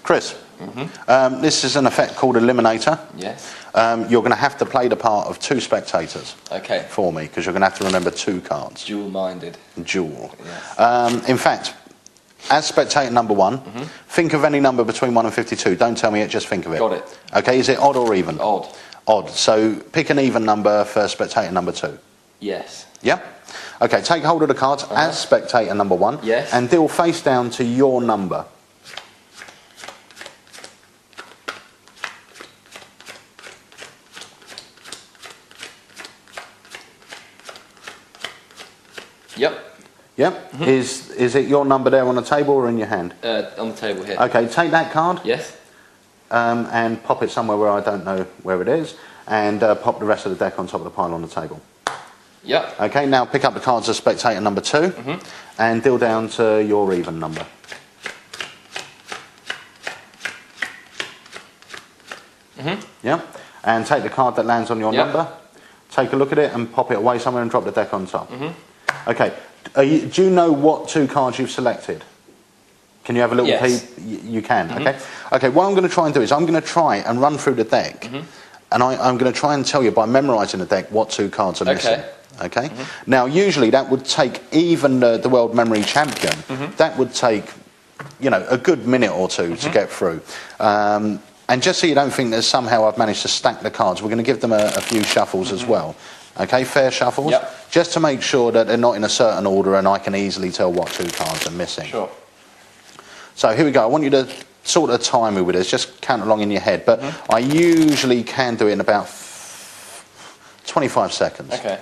Chris, this is an effect called Eliminator. Yes. You're going to have to play the part of two spectators. Okay. For me, because you're going to have to remember two cards. Dual-minded. Dual. Yes. In fact, as spectator number one, think of any number between 1 and 52. Don't tell me it, just think of it. Got it. Okay, is it odd or even? Odd. Odd. So pick an even number for spectator number 2. Yes. Yeah? Okay, take hold of the cards as spectator number 1. Yes. And deal face down to your number. Yep. Yep. Is it your number there on the table or in your hand? On the table here. Okay, take that card. Yes. And pop it somewhere where I don't know where it is, and pop the rest of the deck on top of the pile on the table. Yep. Okay, now pick up the cards as spectator number 2, and deal down to your even number. Yep. And take the card that lands on your number, take a look at it, and pop it away somewhere and drop the deck on top. Okay. Do you know what 2 cards you've selected? Can you have a little peek? You can, okay? Okay, what I'm going to try and do is I'm going to try and run through the deck, and I'm going to try and tell you by memorising the deck what 2 cards are missing. Okay? Now, usually that would take even the world memory champion, that would take, you know, a good minute or two to get through. And just so you don't think that somehow I've managed to stack the cards, we're going to give them a few shuffles as well. Okay, fair shuffles, just to make sure that they're not in a certain order and I can easily tell what 2 cards are missing. Sure. So here we go. I want you to sort of time it with us, just count along in your head, but I usually can do it in about 25 seconds. Okay.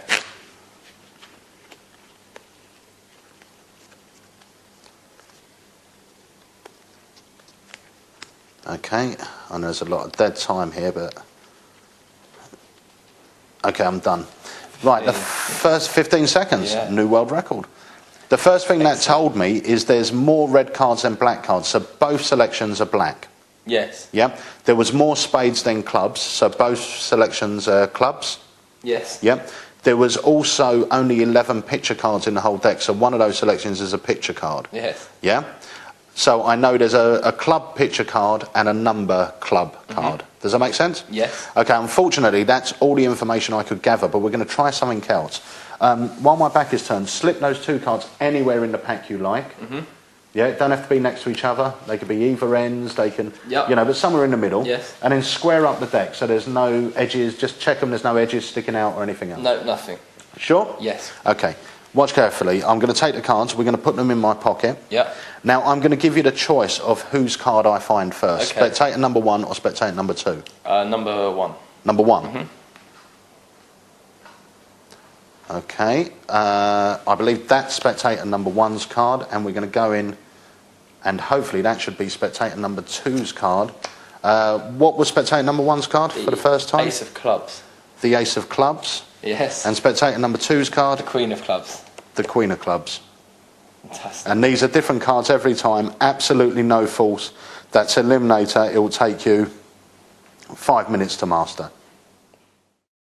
Okay, I know there's a lot of dead time here, but... Okay, I'm done. Right, the first 15 seconds, new world record. The first thing that told me is there's more red cards than black cards, so both selections are black. Yes. Yeah. There was more spades than clubs, so both selections are clubs. Yes. Yeah. There was also only 11 picture cards in the whole deck, so one of those selections is a picture card. Yes. Yeah. So I know there's a club picture card and a number club card. Does that make sense? Yes. Okay, unfortunately, that's all the information I could gather, but we're going to try something else. While my back is turned, slip those 2 cards anywhere in the pack you like. Yeah, it don't have to be next to each other. They could be either ends. They can, you know, but somewhere in the middle. Yes. And then square up the deck so there's no edges. Just check them. There's no edges sticking out or anything else. No, nothing. Sure? Yes. Okay. Watch carefully. I'm going to take the cards. We're going to put them in my pocket. Yep. Now I'm going to give you the choice of whose card I find first. Okay. Spectator number 1 or spectator number 2. Number 1. Number 1. Okay. I believe that's spectator number 1's card, and we're going to go in, and hopefully that should be spectator number 2's card. What was spectator number 1's card for the first time? Ace of clubs. The ace of clubs. Yes. And spectator number 2's card? The queen of clubs. The queen of clubs. Fantastic. And these are different cards every time, absolutely no false. That's Eliminator. It will take you 5 minutes to master.